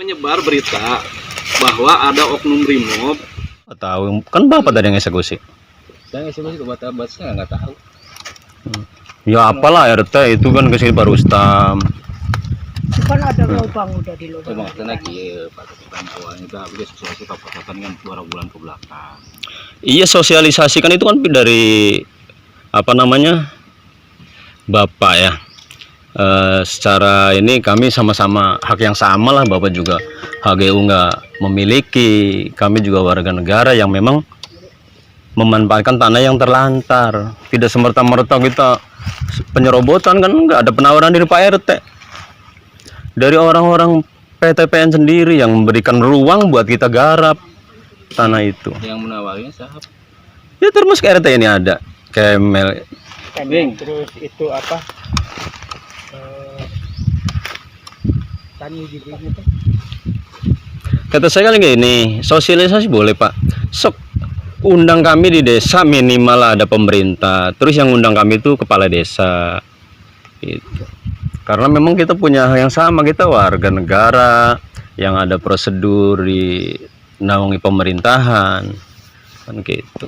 menyebar berita bahwa ada oknum Brimob. Tahu kan bapak tadi yang eksekusi. Saya eksekusi ke batas-batasnya nggak tahu. Ya apalah RT itu kan kesini Pak Rustam. Kan ada lubang udah di lubang. Cuma karena kia Pak Ketua awalnya itu habis sosialisasi Kabupaten kan 2 bulan ke belakang. Iya sosialisasi kan itu kan dari apa namanya bapak ya. Secara ini kami sama-sama hak yang sama lah, bapak juga HGU nggak memiliki, kami juga warga negara yang memang memanfaatkan tanah yang terlantar, tidak semerta-merta kita penyerobotan kan, nggak ada penawaran dari Pak RT, dari orang-orang PTPN sendiri yang memberikan ruang buat kita garap tanah itu. Yang menawarinya siapa? Ya termasuk RT ini ada Kemel. Terus itu apa? Tani gitu. Kata saya kan gini, sosialisasi boleh Pak, sok undang kami di desa minimal ada pemerintah, terus yang undang kami itu kepala desa gitu. Karena memang kita punya hal yang sama, kita warga negara yang ada prosedur di naungi pemerintahan kan gitu.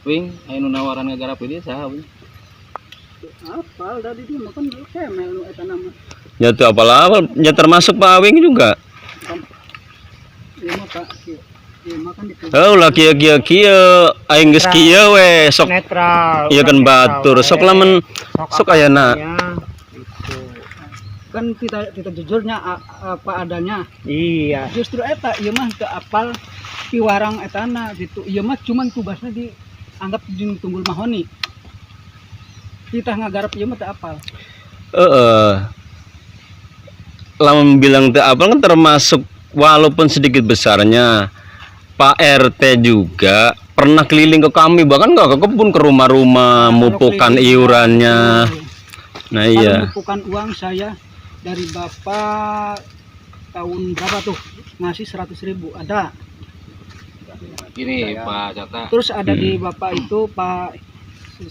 Wing, anu nawaran ngegarap ini siapa? Apal tadi dia makan Kemel nu eta nama. Ya tuh apalah, ya termasuk Pak Awing juga. Ieu mah Pak, ieu mah kan di Oh lah kia aing geus kieu we sok netral. ieu kan batur sok lamun sok ayana. Itu. Kan kita jujurnya apa adanya. Iya. Justru eta ieu mah teu apal piwarang etana gitu. Ieu mah cuman tugasna dianggap jeung tunggul mahoni. Kita ngagarap ieu mah teu apal. Lamun bilang teu apal kan termasuk walaupun sedikit besarnya Pak RT juga pernah keliling ke kami, bahkan nggak ke kebun, ke rumah-rumah mupukan iurannya. Nah iya. Mupukan uang saya dari Bapak tahun berapa tuh ngasih 100.000 ada. Gini Pak Cata. Terus ada di Bapak itu Pak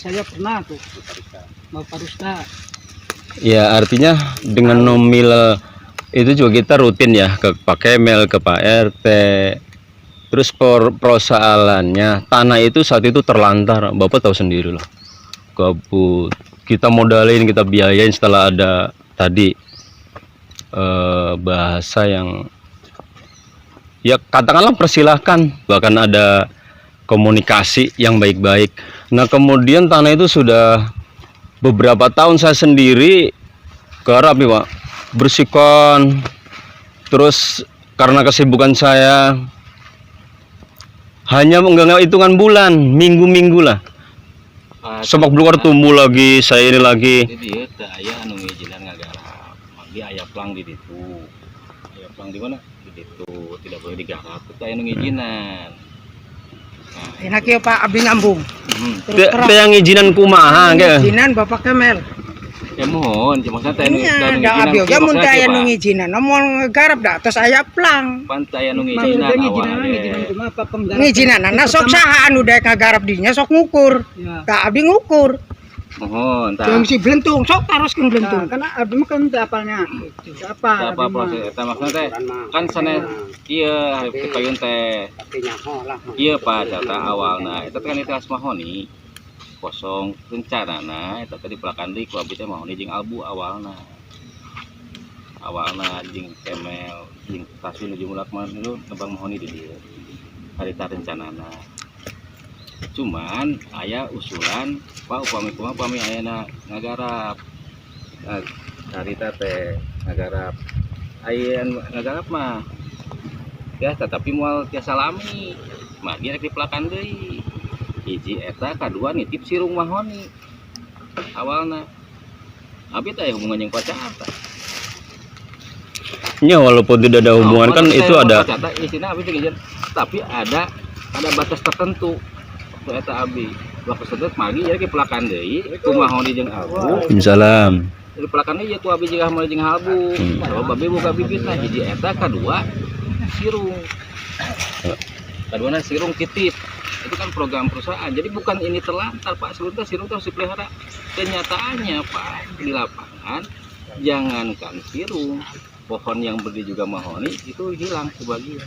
saya pernah tuh Bapak Rusta. Ya artinya dengan nominal itu juga kita rutin ya ke Pak Kemel, ke Pak RT. Terus persoalannya tanah itu saat itu terlantar, bapak tahu sendiri loh, gabut. Kita modalin, kita biayain setelah ada tadi bahasa yang ya katakanlah persilahkan, bahkan ada komunikasi yang baik-baik. Nah kemudian tanah itu sudah beberapa tahun saya sendiri garap ya Pak, bersihkan. Terus karena kesibukan saya hanya enggak hitungan bulan, minggu-minggu lah semak belukar tumbuh lagi, saya ini lagi. Jadi dia teu aya anu ngijinan ngagarap. Manggi aya plang di ditu. Aya plang di mana? Di ditu, tidak boleh digarap. Teu aya anu ngijinan. Enak ya Pak Abi ngambung. Teu yang ngijinan kumaha ge? Izinan Bapak Kemel. Ya mohon, cuma saya teh anu Iya, da abi oge mun teh aya nu ngijinan, namun garap da tos aya plang. Pantai anu ngijinan awalnya. Ngijinan sok saha anu daek ngagarap dinya sok ngukur. Da abi ngukur. Mohon tah. Yang si blentung sok taroskeun blentung. Karena abi mah kan teu apalnya. Apa? Apa proses eta maksudna teh? Kan sanes ieu payun teh. Ieu Pak Cata awalna eta kan itu mahoni. Kosong rencanana eta tadi pelakandi ku abdi teh mahoni jeung albu awalna jeung Kemel jeung Taswi nuju mulak mah dulu nebang mahoni di dieu harita rencanana. Cuman aya usulan Pak upami ayana ngagarap harita teh ngagarap aya ngagarap mah ya tetapi moal tiasa lami mah dia rek dipelakan deui. Hiji eta kadua nitip sirung mahoni awalna abi teh hubungan yang Pacata Ya walaupun tidak ada hubungan kan itu ada Pacata isina abi teh tapi ada batas tertentu waktu eta abi batas tertentu magi ya ke pelakan deui ku mahoni jeung albu Salam. Jadi pelakan ieu ku abi jeung mahoni jeung albu kalau babe buka bibitna hiji eta kadua sirung kaduana sirung titip. Itu kan program perusahaan, jadi bukan ini terlantar Pak, sebenarnya sirung harus dipelihara. Kenyataannya Pak, di lapangan jangankan sirung, pohon yang berdiri juga mahoni itu hilang sebagian.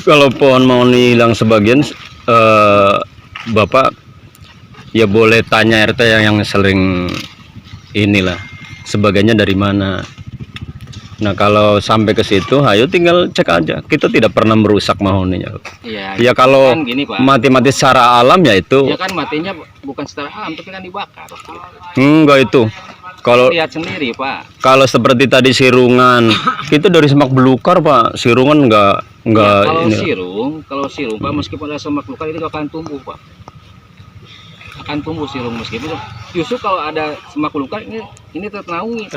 Kalau pohon mahoni hilang sebagian, Bapak ya boleh tanya RT yang sering inilah, sebagiannya dari mana. Nah kalau sampai ke situ, ayo tinggal cek aja. Kita tidak pernah merusak mahoninya. Iya. Ya kalau Kan gini, Pak. mati-mati secara alam ya itu. Ya kan matinya bukan secara alam tapi kan dibakar. Enggak itu. Kalau Lihat sendiri, Pak. kalau seperti tadi sirungan, itu dari semak belukar, Pak. Sirungan enggak Ya, kalau ini. kalau sirung, Pak, meskipun ada semak belukar itu akan tumbuh, Pak. Akan tumbuh sirung meskipun justru kalau ada semak belukar ini ternaungi.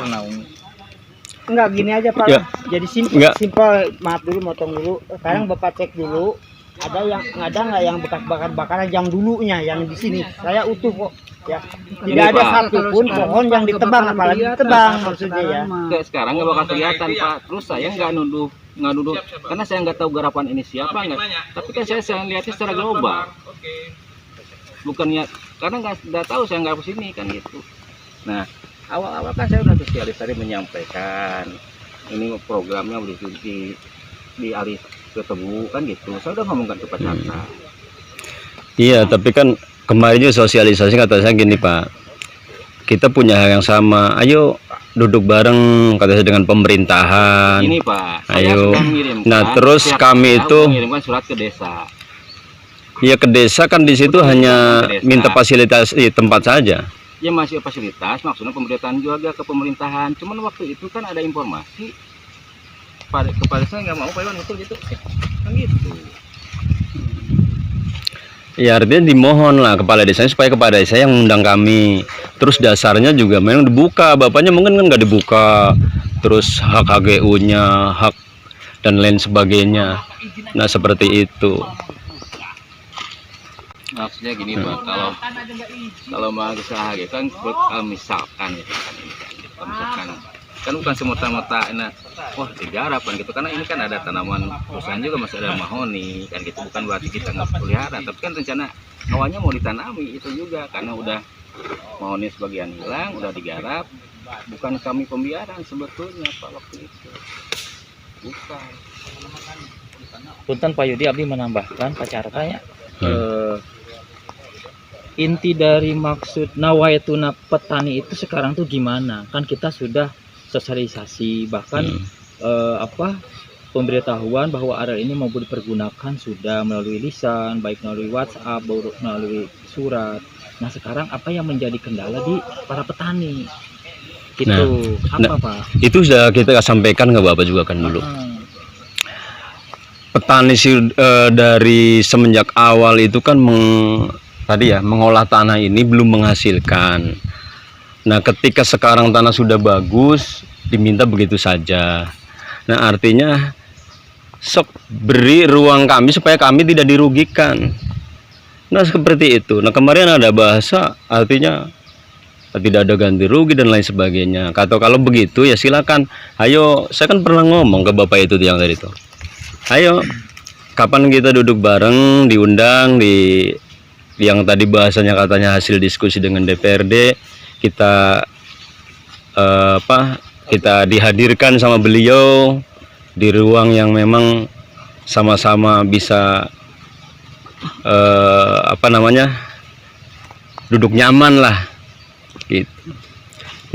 Enggak, gini aja Pak. Ya. Jadi Enggak. simpel, maaf dulu, motong dulu. Sekarang Bapak cek dulu, ada nggak yang bekas bakar-bakaran yang dulunya yang di sini. Saya utuh kok. Ya. Tidak Ini, ada Pak. satupun pohon yang ditebang, apalagi ditebang maksudnya ya. Kayak sekarang nggak bakal kelihatan, Pak. Terus saya nggak nuduh karena saya nggak tahu garapan ini siapa nggak. Tapi kan saya lihatnya secara global. Bukannya karena nggak tahu, saya nggak kesini kan gitu. Nah awal-awal kan saya udah sosialis tadi menyampaikan ini programnya boleh dialih ke tebu kan gitu. Saya udah ngomongkan ke Pak Chandra. Iya, tapi kan kemarin juga sosialisasi kata saya gini, Pak. Kita punya hal yang sama. Ayo duduk bareng kata saya dengan pemerintahan. Ini Pak, saya Ayo. sudah mengirimkan. Nah, terus pihak kami desa itu mengirimkan surat ke desa. ya ke desa kan di situ Udah hanya ke desa. minta fasilitas di tempat saja. Ya masih fasilitas, maksudnya pemberitaan juga ke pemerintahan. Cuman waktu itu kan ada informasi kepada saya nggak mau Pak Iwan itu gitu, kan gitu. Ya artinya dimohon lah kepala desanya supaya kepala desa yang mengundang kami. Terus dasarnya juga memang dibuka, bapaknya mungkin kan nggak dibuka. Terus hak HGU-nya, hak dan lain sebagainya. Nah seperti itu. Maksudnya gini Pak, kalau mau usaha gitu kan misalkan kan bukan semata-mata wah digarap kan gitu, karena ini kan ada tanaman perusahaan juga masih ada mahoni kan gitu, bukan berarti kita nggak pelihara, tapi kan rencana awalnya mau ditanami itu juga karena udah mahoni sebagian hilang, udah digarap, bukan kami pembiaran sebetulnya Pak waktu itu, bukan. Punten Pak Yudi, abdi menambahkan Pak Cartanya, inti dari maksud nawaituna petani itu sekarang tuh gimana? Kan kita sudah sosialisasi, bahkan pemberitahuan bahwa area ini mau dipergunakan sudah melalui lisan, baik melalui WhatsApp, melalui surat. Nah sekarang apa yang menjadi kendala di para petani? Gitu, Pak? Itu sudah kita sampaikan ke Bapak juga kan dulu. Petani dari semenjak awal itu kan mengolah tanah ini belum menghasilkan. Nah ketika sekarang tanah sudah bagus diminta begitu saja. Nah artinya sok beri ruang kami supaya kami tidak dirugikan. Nah seperti itu. Nah kemarin ada bahasa artinya tidak ada ganti rugi dan lain sebagainya. Kalau begitu ya silakan. Ayo, saya kan pernah ngomong ke Bapak itu yang tadi itu. Ayo kapan kita duduk bareng, diundang di yang tadi bahasanya katanya hasil diskusi dengan DPRD, kita kita dihadirkan sama beliau di ruang yang memang sama-sama bisa duduk nyaman lah gitu.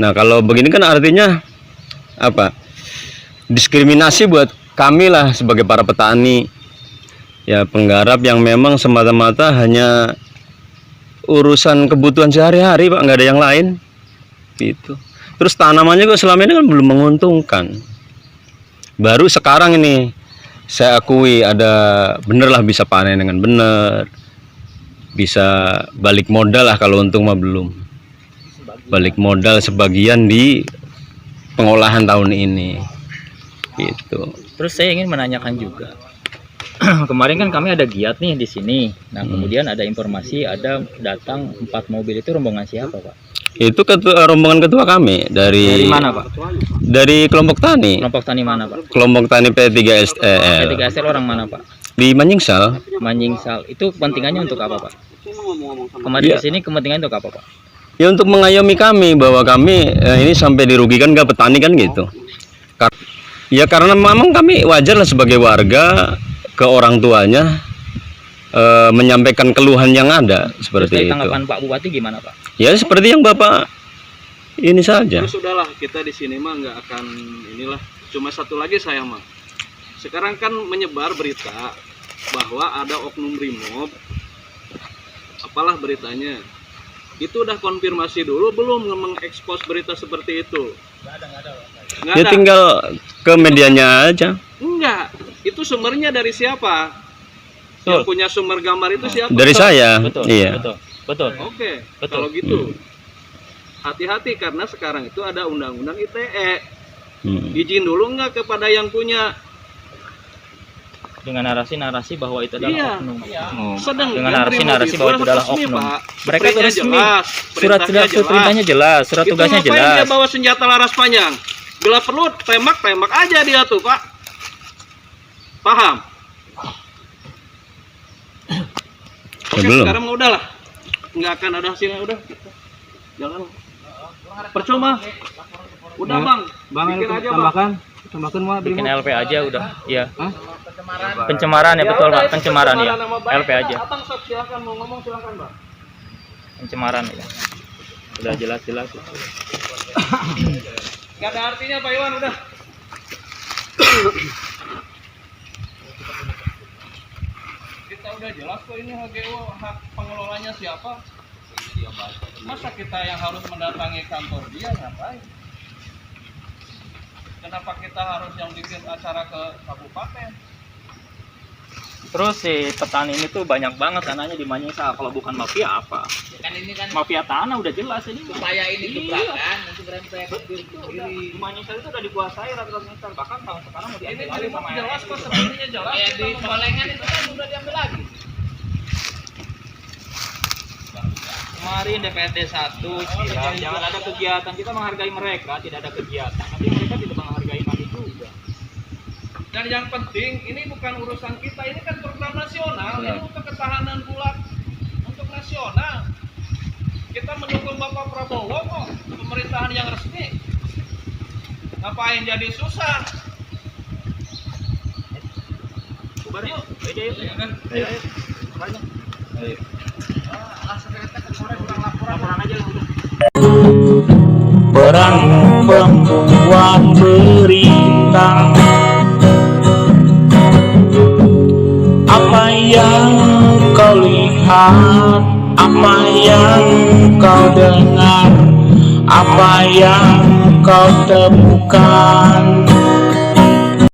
Nah kalau begini kan artinya diskriminasi buat kami lah sebagai para petani ya, penggarap yang memang semata-mata hanya urusan kebutuhan sehari-hari Pak, nggak ada yang lain gitu. Terus tanamannya kok selama ini kan belum menguntungkan, baru sekarang ini saya akui ada bener lah, bisa panen dengan bener, bisa balik modal lah, kalau untung mah belum balik modal sebagian di pengolahan tahun ini gitu. Terus saya ingin menanyakan juga, kemarin kan kami ada giat nih di sini. Nah, kemudian ada informasi ada datang 4 mobil, itu rombongan siapa, Pak? Itu rombongan ketua kami dari mana, Pak? Dari kelompok tani. Kelompok tani mana, Pak? Kelompok tani P3SL. P3SL orang mana, Pak? Di Manjingsal. Manjingsal. Itu kepentingannya untuk apa, Pak? Kemarin di sini kepentingannya untuk apa, Pak? Ya untuk mengayomi kami bahwa kami ini sampai dirugikan ke petani kan gitu. Ya karena memang kami wajar lah sebagai warga ke orang tuanya menyampaikan keluhan yang ada seperti itu. Tanggapan Pak Bupati gimana Pak? Ya seperti yang Bapak ini saja. Terus sudahlah, kita di sini mah nggak akan inilah. Cuma satu lagi saya mah. Sekarang kan menyebar berita bahwa ada oknum brimob. Apalah beritanya. Itu udah konfirmasi dulu belum mengekspos berita seperti itu? Nggak Ya ada. tinggal ke medianya aja. Enggak. Itu sumbernya dari siapa? Betul. Yang punya sumber gambar itu siapa? Dari saya. Betul, Iya. betul. Oke, Betul. kalau gitu hati-hati karena sekarang itu ada undang-undang ITE. Izin dulu enggak kepada yang punya. Dengan narasi-narasi bahwa itu adalah Iya. oknum. Sedang Dengan narasi-narasi bahwa itu adalah oknum. Mereka itu resmi. Jelas, Surat perintahnya jelas, surat Itu tugasnya ngapain dia jelas. bawa senjata laras panjang? Bila perlu tembak aja dia tuh, Pak. Paham? Oke, belum. sekarang mah udahlah. Nggak akan ada hasilnya, udah. Jangan. Percuma. Udah, Bang. Bikin aja, Bang. Tambahkan mah Bikin LP aja udah. Iya. Pencemaran ya betul Pak, pencemaran ya. LP aja. Abang sok silakan mau ngomong silakan, Bang. Pencemaran ya. Udah jelas-jelas. Gak ada artinya Pak Iwan, udah. Kita udah jelas kok ini HGU, hak pengelolanya siapa. Masa kita yang harus mendatangi kantor dia ngapain? Kenapa kita harus yang bikin acara ke kabupaten? Terus si petani ini tuh banyak banget tanahnya di Manyisa. Kalau bukan mafia apa? Kan ini kan Mafia tanah udah jelas ini. supaya ini gebrakan untuk rempeng Di Manyisa itu udah dikuasai ratusan bahkan tahun sekarang mau Ini diambil lagi sama jelas kok, sepertinya jelas. kayak di Solengan itu kan udah diambil lagi. kemarin DPRD 1 jangan ada kegiatan, kita menghargai mereka, tidak ada kegiatan tapi mereka tidak menghargai kami juga. Dan yang penting ini bukan urusan kita, ini kan program nasional, ini untuk ketahanan bulan untuk nasional. Kita mendukung Bapak Prabowo kok, pemerintahan yang resmi. Ngapain jadi susah? Bubar yuk, ayo yuk. Ayo. Ayo. Laporan aja lah udah. Perang membuat berita, apa yang kau lihat, apa yang kau dengar, apa yang kau temukan.